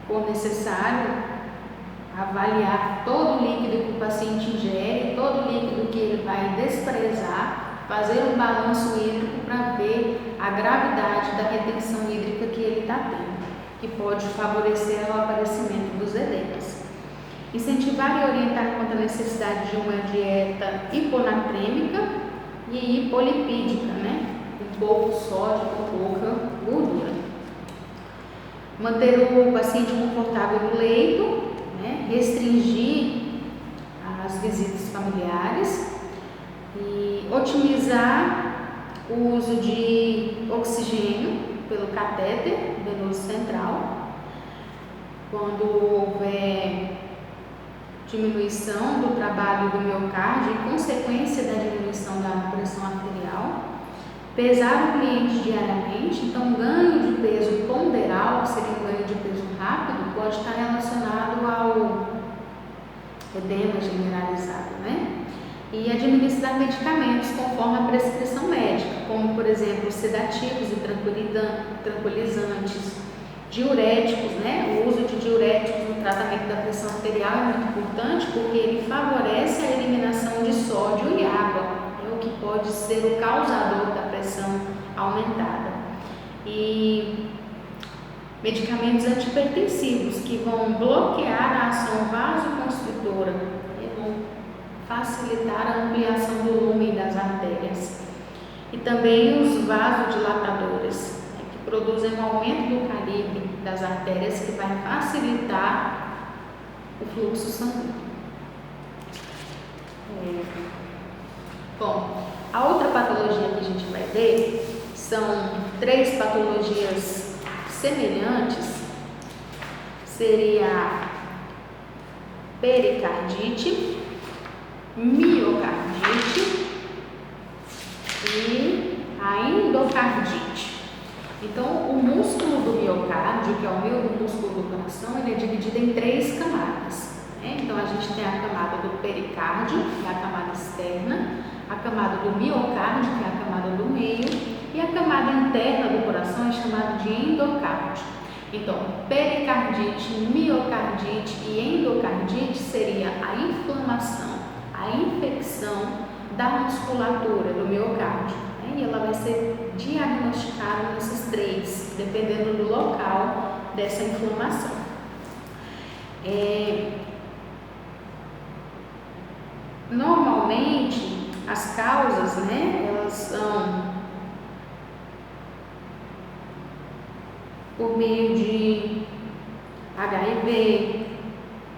for necessário, avaliar todo o líquido que o paciente ingere, todo o líquido que ele vai desprezar, fazer um balanço hídrico para ver a gravidade da retenção hídrica que ele está tendo, que pode favorecer o aparecimento dos edemas. Incentivar e orientar quanto à necessidade de uma dieta hiponatrêmica e hipolipídica, né? Com pouco sódio, com pouca gordura. Manter o paciente confortável no leito, né? Restringir as visitas familiares e otimizar o uso de oxigênio pelo catéter venoso central. Quando houver diminuição do trabalho do miocárdio em consequência da diminuição da pressão arterial. Pesar o cliente diariamente, então ganho de peso ponderal, que seria um ganho de peso rápido, pode estar relacionado ao edema generalizado, né? E administrar medicamentos conforme a prescrição médica, como por exemplo sedativos e tranquilizantes, diuréticos, né? O uso de diuréticos no tratamento da pressão arterial é muito importante porque ele favorece a eliminação de sódio e água, o que pode ser o causador da pressão aumentada. E medicamentos antipertensivos que vão bloquear a ação vasoconstritora e vão facilitar a ampliação do lumen das artérias. E também os vasodilatadores, que produzem um aumento do calibre das artérias que vai facilitar o fluxo sanguíneo. Bom, a outra patologia que a gente vai ver são 3 patologias semelhantes, seria a pericardite, miocardite e a endocardite. Então, o músculo do miocárdio, que é o meu músculo do coração, ele é dividido em 3 camadas. Então, a gente tem a camada do pericárdio, que é a camada externa, a camada do miocárdio, que é a camada do meio, e a camada interna do coração é chamada de endocárdio. Então, pericardite, miocardite e endocardite seria a inflamação, a infecção da musculatura do miocárdio, né? E ela vai ser diagnosticada nesses 3, dependendo do local dessa inflamação. Normalmente, as causas, né, elas são por meio de HIV,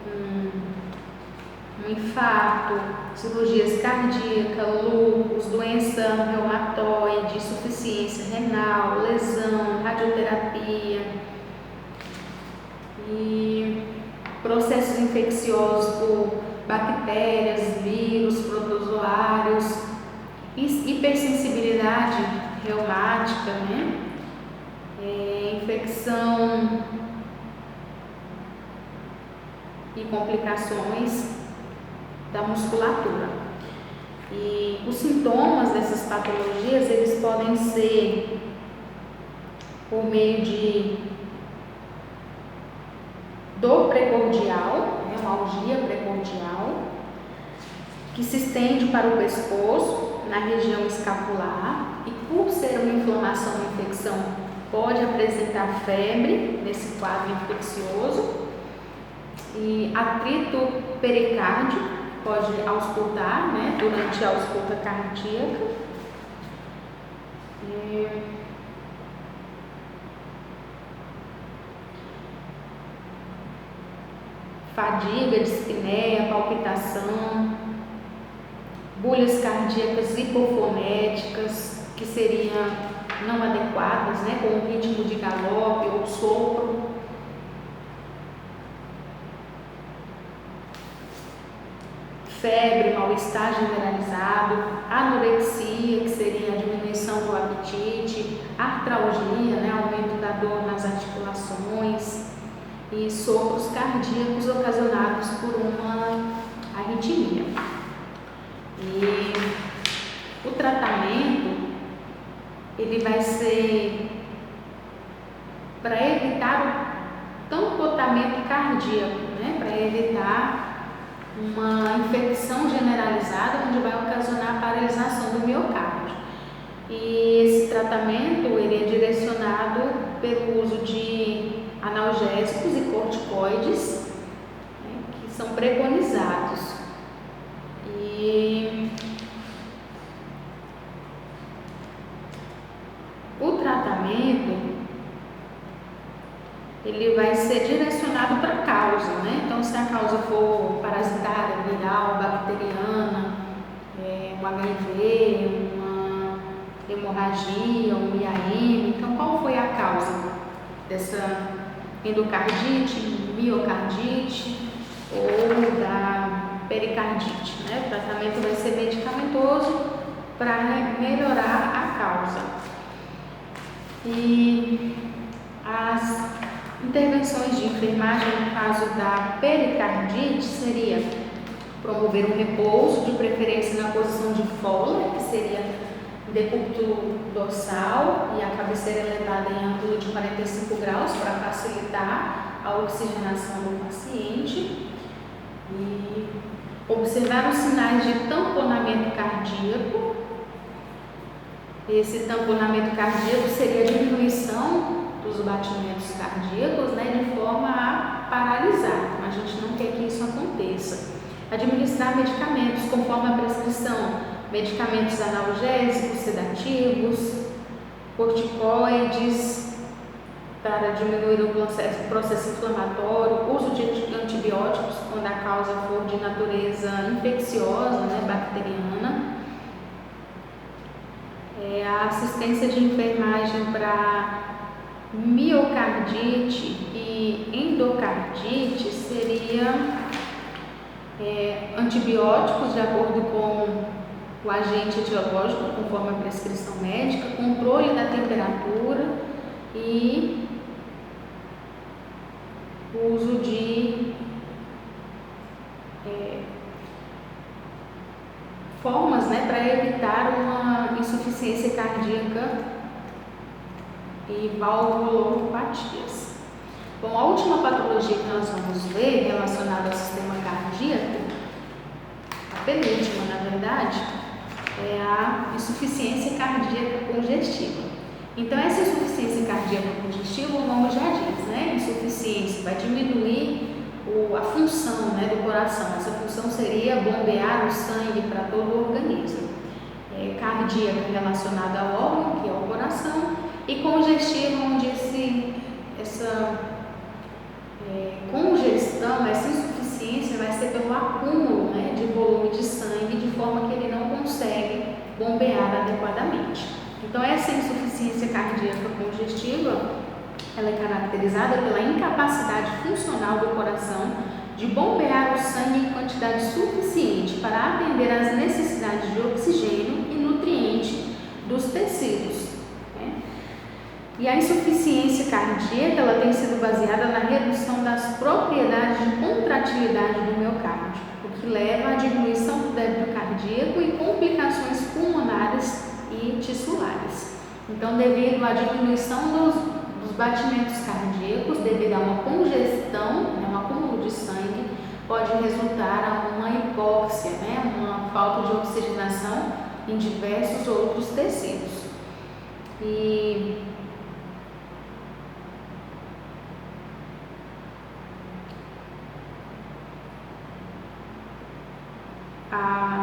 um infarto, cirurgias cardíacas, lúpus, doença reumatoide, insuficiência renal, lesão, radioterapia e processos infecciosos por bactérias, vírus, protozoários, hipersensibilidade reumática, né? Infecção e complicações da musculatura. E os sintomas dessas patologias, eles podem ser por meio de dor precordial, né, uma algia precordial, que se estende para o pescoço, na região escapular, e por ser uma inflamação ou infecção, pode apresentar febre nesse quadro infeccioso, e atrito pericárdio pode auscultar, né, durante a ausculta cardíaca. Fadiga, dispneia, palpitação, bolhas cardíacas hipofonéticas, que seriam não adequadas, né, com um ritmo de galope ou sopro. Febre, mal-estar generalizado, anorexia, que seria a diminuição do apetite, artralgia, né, aumento da dor nas articulações, e sopros cardíacos ocasionados por uma arritmia. E o tratamento, ele vai ser para evitar tamponamento cardíaco, né, para evitar uma infecção generalizada onde vai ocasionar a paralisação do miocárdio. E esse tratamento ele é direcionado pelo uso de analgésicos e corticoides, né, que são preconizados. E o tratamento ele vai ser direcionado para a causa, né? Então, se a causa for parasitária, viral, bacteriana, um HIV, uma hemorragia, um IAM, então qual foi a causa dessa endocardite, miocardite ou da pericardite, né? O tratamento vai ser medicamentoso para melhorar a causa. E as intervenções de enfermagem no caso da pericardite seria promover um repouso, de preferência na posição de Fowler, que seria decúbito dorsal e a cabeceira elevada em ângulo de 45 graus para facilitar a oxigenação do paciente. E observar os sinais de tamponamento cardíaco. Esse tamponamento cardíaco seria a diminuição dos batimentos cardíacos, né, de forma a paralisar. Então, a gente não quer que isso aconteça. Administrar medicamentos conforme a prescrição, medicamentos analgésicos, sedativos, corticoides para diminuir o processo inflamatório, uso de antibióticos quando a causa for de natureza infecciosa, né, bacteriana. A assistência de enfermagem para miocardite e endocardite seria antibióticos de acordo com o agente etiológico, conforme a prescrição médica, controle da temperatura e uso de formas, né, para evitar uma insuficiência cardíaca e valvulopatias. Bom, a última patologia que nós vamos ver relacionada ao sistema cardíaco, a penúltima na verdade, é a insuficiência cardíaca congestiva. Então, essa insuficiência cardíaca congestiva, o nome já diz, né? Insuficiência vai diminuir a função, né, do coração. Essa função seria bombear o sangue para todo o organismo. Cardíaca relacionada ao órgão, que é o coração, e congestiva, onde essa congestão, essa insuficiência vai ser pelo acúmulo, né, de volume de sangue, de forma que ele não consegue bombear adequadamente. Então, essa insuficiência cardíaca congestiva, ela é caracterizada pela incapacidade funcional do coração de bombear o sangue em quantidade suficiente para atender às necessidades de oxigênio e nutrientes dos tecidos. E a insuficiência cardíaca ela tem sido baseada na redução das propriedades de contratilidade do miocárdio, o que leva à diminuição do débito cardíaco e complicações pulmonares e tissulares. Então, devido à diminuição dos batimentos cardíacos, devido a uma congestão, um acúmulo de sangue, pode resultar a uma hipóxia, né, uma falta de oxigenação em diversos outros tecidos. E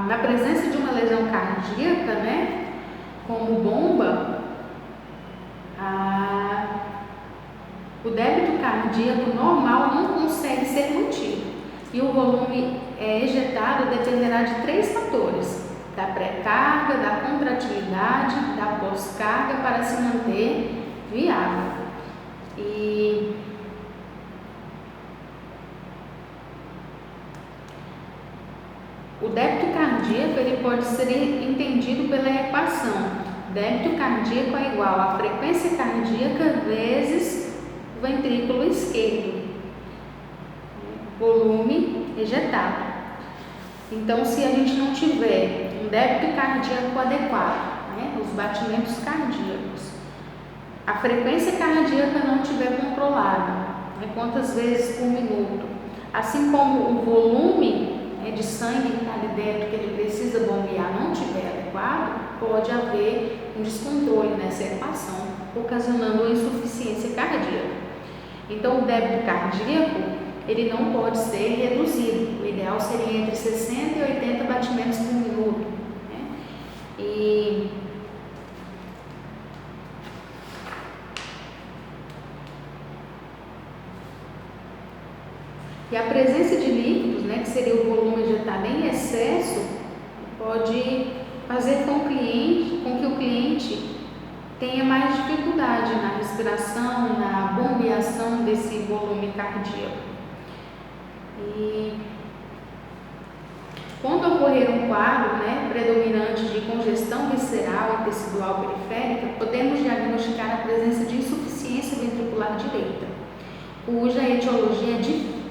na presença de uma lesão cardíaca, né, como bomba, o débito cardíaco normal não consegue ser mantido e o volume ejetado dependerá de 3 fatores: da pré-carga, da contratilidade, da pós-carga para se manter viável. E o débito cardíaco ele pode ser entendido pela equação: débito cardíaco é igual a frequência cardíaca vezes o ventrículo esquerdo, volume ejetado. Então, se a gente não tiver um débito cardíaco adequado, né, os batimentos cardíacos, a frequência cardíaca não estiver controlada né, quantas vezes por minuto, assim como o volume, né, de sangue que está ali dentro, que ele precisa bombear, não estiver adequado, pode haver um descontrole nessa equação, ocasionando uma insuficiência cardíaca. Então, o débito cardíaco, ele não pode ser reduzido. O ideal seria entre 60 e 80 batimentos por minuto, né? E a presença de líquidos, né, que seria o volume ejetado em excesso, pode fazer com que o cliente tenha mais dificuldade na respiração, na bombeação desse volume cardíaco. E quando ocorrer um quadro, né, predominante de congestão visceral e tecidual periférica, podemos diagnosticar a presença de insuficiência ventricular direita, cuja etiologia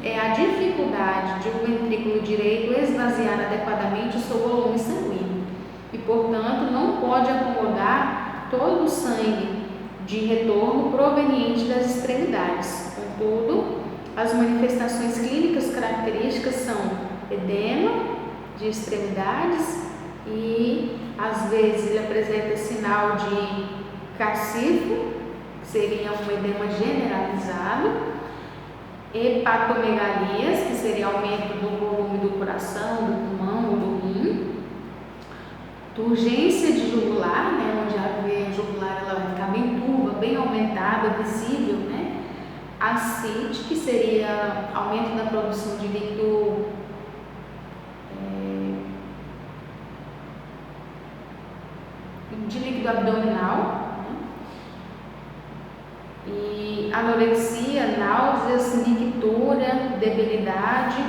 é a dificuldade de o ventrículo direito esvaziar adequadamente o seu volume sanguíneo e, portanto, não pode acomodar todo o sangue de retorno proveniente das extremidades. Contudo, as manifestações clínicas características são edema de extremidades e, às vezes, ele apresenta sinal de cacifo, que seria um edema generalizado, hepatomegalias, que seria aumento do volume do coração, do pulmão ou do rim, turgência de jugular, né, onde a veia jugular ela vai ficar bem turva, bem aumentada, visível, né, ascite, que seria aumento da produção de líquido abdominal, né? E anorexia, náuseas, nictura, debilidade.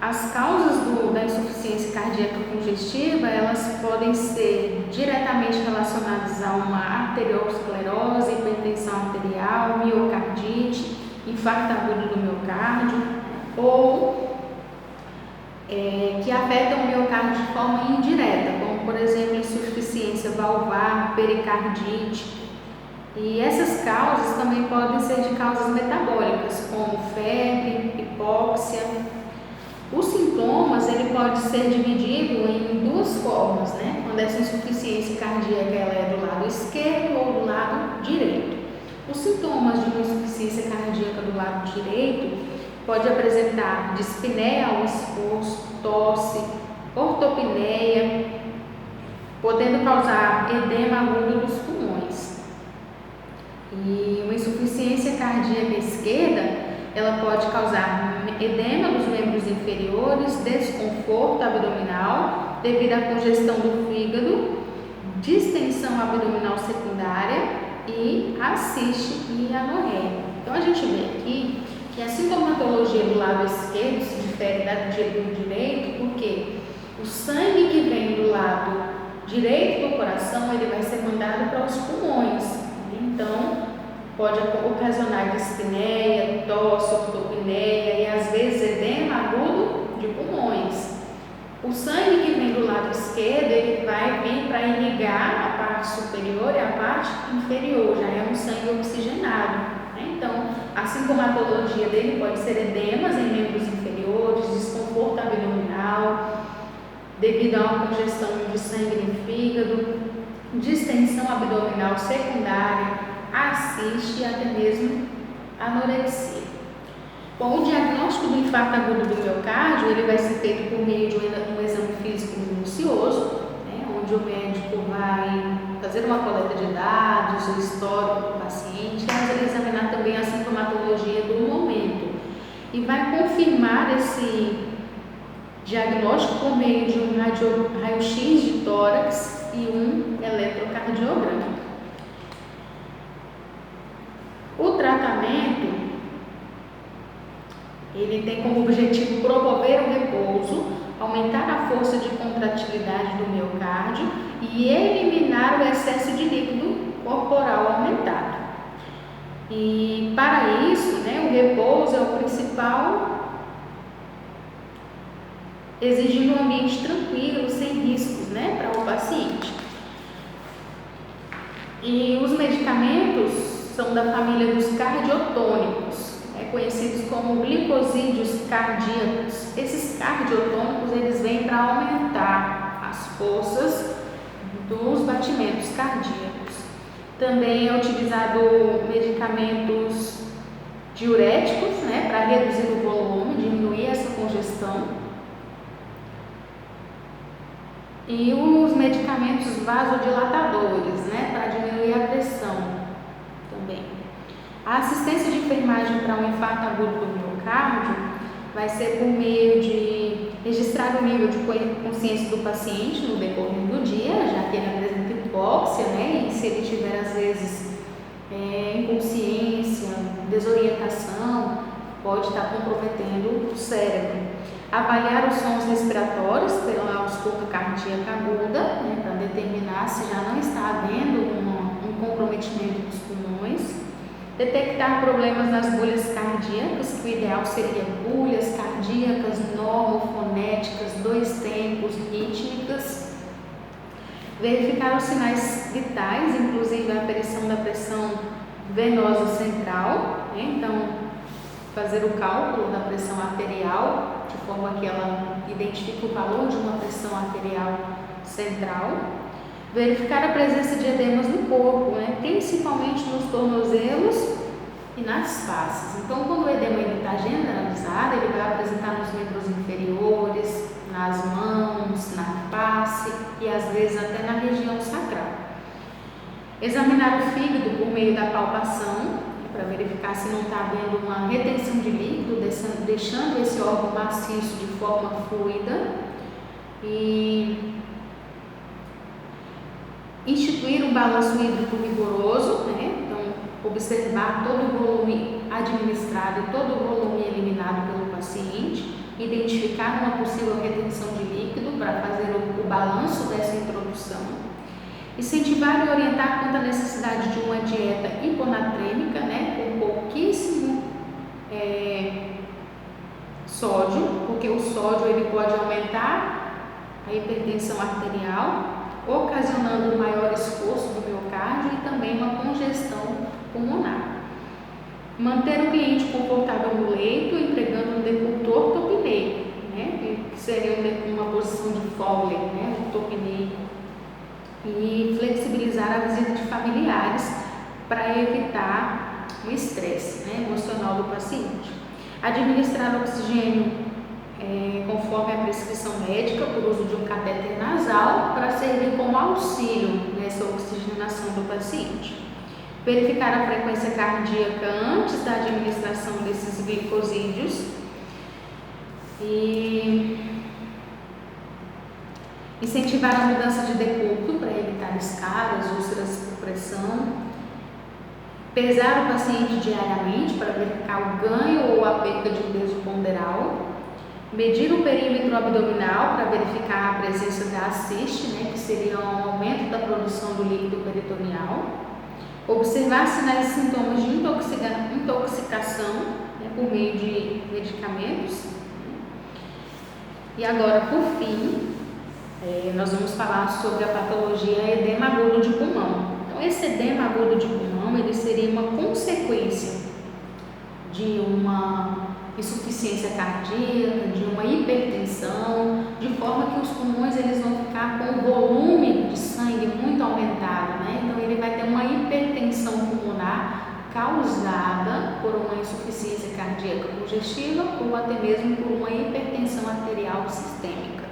As causas da insuficiência cardíaca congestiva, elas podem ser diretamente relacionadas a uma arteriosclerose, hipertensão arterial, miocardite, infarto agudo do miocárdio, ou que afetam o miocárdio de forma indireta, como, por exemplo, insuficiência valvar, pericardite. E essas causas também podem ser de causas metabólicas, como febre, hipóxia. Os sintomas, ele pode ser dividido em duas formas, né? Quando essa insuficiência cardíaca ela é do lado esquerdo ou do lado direito. Os sintomas de uma insuficiência cardíaca do lado direito pode apresentar dispneia ao esforço, tosse, ortopneia, podendo causar edema agudo dos pulmões. E uma insuficiência cardíaca esquerda, ela pode causar edema dos membros inferiores, desconforto abdominal devido à congestão do fígado, distensão abdominal secundária e ascite e anorreia. Então a gente vê aqui que a sintomatologia do lado esquerdo se difere da do direito, porque o sangue que vem do lado direito do coração, ele vai ser mandado para os pulmões. Então, pode ocasionar dispneia, tosse, ortopneia e às vezes edema agudo de pulmões. O sangue que vem do lado esquerdo, ele vai vir para irrigar a parte superior e a parte inferior, já é um sangue oxigenado. Então, a sintomatologia dele pode ser edemas em membros inferiores, desconforto abdominal, devido a uma congestão de sangue no fígado, distensão abdominal secundária, ascite e até mesmo anorexia. Bom, o diagnóstico do infarto agudo do miocárdio, ele vai ser feito por meio de um exame físico minucioso, né, onde o médico vai fazer uma coleta de dados, o histórico do paciente, mas ele examinar também a sintomatologia do momento e vai confirmar esse diagnóstico por meio de um raio-x de tórax e um eletrocardiograma. O tratamento, ele tem como objetivo promover o repouso, aumentar a força de contratilidade do miocárdio e eliminar o excesso de líquido corporal aumentado. E para isso, né, o repouso é o principal, exigindo um ambiente tranquilo, sem riscos, né, para o paciente. E os medicamentos são da família dos cardiotônicos, conhecidos como glicosídeos cardíacos. Esses cardiotônicos, eles vêm para aumentar as forças dos batimentos cardíacos. Também é utilizado medicamentos diuréticos, para reduzir o volume, diminuir essa congestão. E os medicamentos vasodilatadores, para diminuir a pressão também. A assistência de enfermagem para um infarto agudo do miocárdio vai ser por meio de registrar o nível de consciência do paciente no decorrer do dia, já que ele apresenta hipóxia, e se ele tiver às vezes inconsciência, desorientação, pode estar comprometendo o cérebro. Avaliar os sons respiratórios pela ausculta cardíaca aguda, para determinar se já não está havendo um comprometimento dos pulmões. Detectar problemas nas bolhas cardíacas, que o ideal seria bolhas cardíacas normofonéticas, 2 tempos, rítmicas. Verificar os sinais vitais, inclusive a aferição da pressão venosa central, então fazer o cálculo da pressão arterial, de forma que ela identifique o valor de uma pressão arterial central. Verificar a presença de edemas no corpo, principalmente nos tornozelos e nas faces. Então, quando o edema está generalizado, ele vai apresentar nos membros inferiores, nas mãos, na face e às vezes até na região sacral. Examinar o fígado por meio da palpação, para verificar se não está havendo uma retenção de líquido, deixando esse órgão maciço de forma fluida. E instituir um balanço hídrico rigoroso, então observar todo o volume administrado e todo o volume eliminado pelo paciente, identificar uma possível retenção de líquido para fazer o balanço dessa introdução, incentivar e orientar quanto à necessidade de uma dieta hiponatrêmica, com pouquíssimo sódio, porque o sódio ele pode aumentar a hipertensão arterial, ocasionando um maior esforço do miocárdio e também uma congestão pulmonar. Manter o cliente confortável no leito, empregando um decúbito ortopneico, que seria uma posição de Foley, ortopneico, e flexibilizar a visita de familiares para evitar o estresse emocional do paciente. Administrar oxigênio conforme a prescrição médica, por uso de um catéter nasal, para servir como auxílio nessa oxigenação do paciente. Verificar a frequência cardíaca antes da administração desses glicosídeos e incentivar a mudança de decúbito para evitar escaras, úlceras por pressão. Pesar o paciente diariamente para verificar o ganho ou a perda de peso ponderal. Medir o perímetro abdominal para verificar a presença da ascite, que seria um aumento da produção do líquido peritoneal. Observar sinais e sintomas de intoxicação por meio de medicamentos. E agora, por fim, nós vamos falar sobre a patologia edema agudo de pulmão. Então, esse edema agudo de pulmão, ele seria uma consequência de uma insuficiência cardíaca, de uma hipertensão, de forma que os pulmões eles vão ficar com o volume de sangue muito aumentado, Então ele vai ter uma hipertensão pulmonar causada por uma insuficiência cardíaca congestiva ou até mesmo por uma hipertensão arterial sistêmica.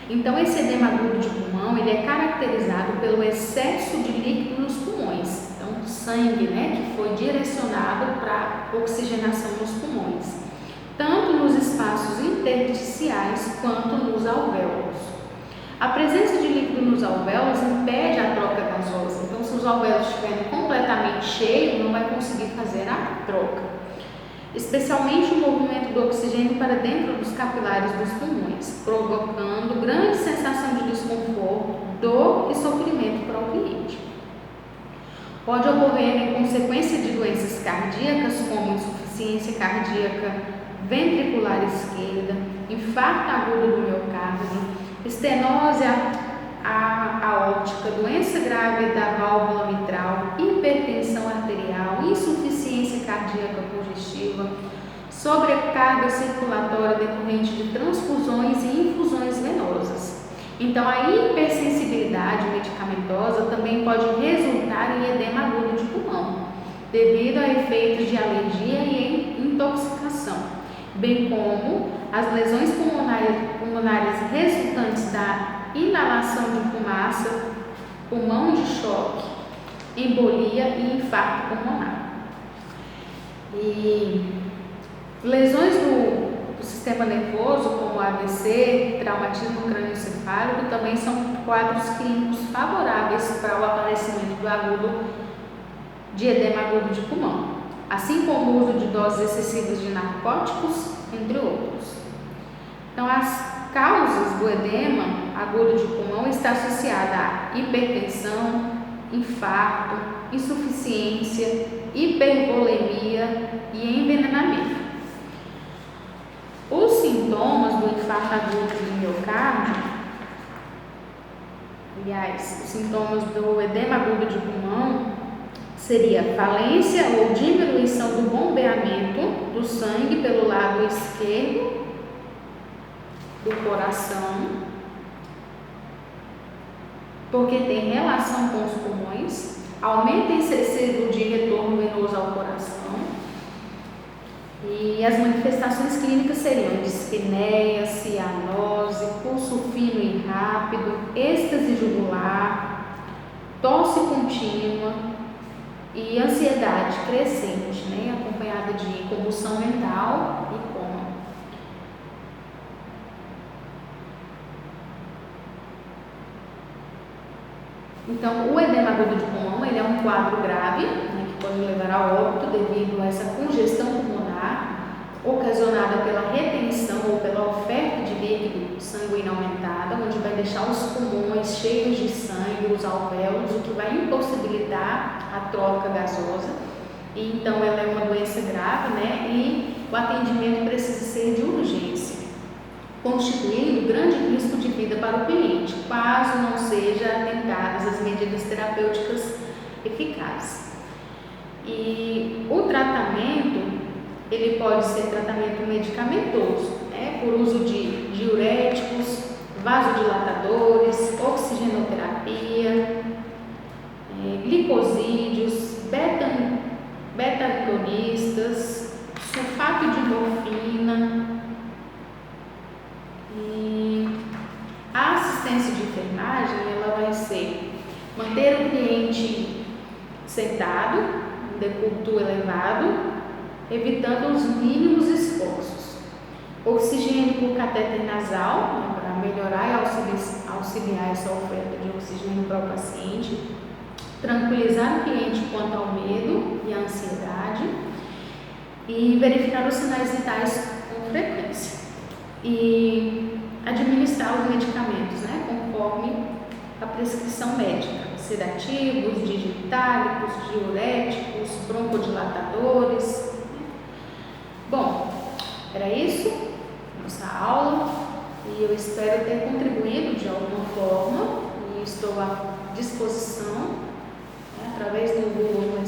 Então esse edema agudo de pulmão ele é caracterizado pelo excesso de líquido nos pulmões. Sangue, que foi direcionado para oxigenação nos pulmões, tanto nos espaços intersticiais quanto nos alvéolos. A presença de líquido nos alvéolos impede a troca gasosa, então se os alvéolos estiverem completamente cheios, não vai conseguir fazer a troca, especialmente o movimento do oxigênio para dentro dos capilares dos pulmões, provocando grande sensação de desconforto, dor e sofrimento para o cliente. Pode ocorrer em consequência de doenças cardíacas, como insuficiência cardíaca ventricular esquerda, infarto agudo do miocárdio, estenose a óptica, doença grave da válvula mitral, hipertensão arterial, insuficiência cardíaca congestiva, sobrecarga circulatória decorrente de transfusões e infusões venosas. Então, a hipersensibilidade medicamentosa também pode resultar em edema agudo de pulmão, devido a efeitos de alergia e intoxicação, bem como as lesões pulmonares resultantes da inalação de fumaça, pulmão de choque, embolia e infarto pulmonar. E lesões do sistema nervoso, como AVC, traumatismo crânioencefálico, também são quadros clínicos favoráveis para o aparecimento do agudo de edema agudo de pulmão, assim como o uso de doses excessivas de narcóticos, entre outros. Então, as causas do edema agudo de pulmão estão associadas a hipertensão, infarto, insuficiência, hipervolemia e envenenamento. Os sintomas do infarto agudo do miocárdio, aliás, os sintomas do edema agudo de pulmão seria falência ou diminuição do bombeamento do sangue pelo lado esquerdo do coração, porque tem relação com os pulmões, aumento excessivo de retorno venoso ao coração. E as manifestações clínicas seriam dispneia, cianose, pulso fino e rápido, êxtase jugular, tosse contínua e ansiedade crescente, né, acompanhada de convulsão mental e coma. Então, o edema agudo de pulmão ele é um quadro grave, né, que pode levar a óbito devido a essa congestão pulmonar ocasionada pela retenção ou pela oferta de líquido sanguíneo aumentada, onde vai deixar os pulmões cheios de sangue, os alvéolos, o que vai impossibilitar a troca gasosa. E então ela é uma doença grave, né? E o atendimento precisa ser de urgência, constituindo grande risco de vida para o cliente, caso não sejam atentadas as medidas terapêuticas eficazes. E o tratamento ele pode ser tratamento medicamentoso, né, por uso de diuréticos, vasodilatadores, oxigenoterapia, glicosídeos, beta-agonistas, sulfato de morfina. E a assistência de enfermagem ela vai ser manter o cliente sentado, em decúbito elevado, evitando os mínimos esforços. Oxigênio por catéter nasal, né, para melhorar e auxiliar essa oferta de oxigênio para o paciente. Tranquilizar o cliente quanto ao medo e à ansiedade. E verificar os sinais vitais com frequência. E administrar os medicamentos, né, conforme a prescrição médica. Sedativos, digitálicos, diuréticos, broncodilatadores. Bom, era isso, nossa aula, e eu espero ter contribuído de alguma forma, e estou à disposição, né, através do Google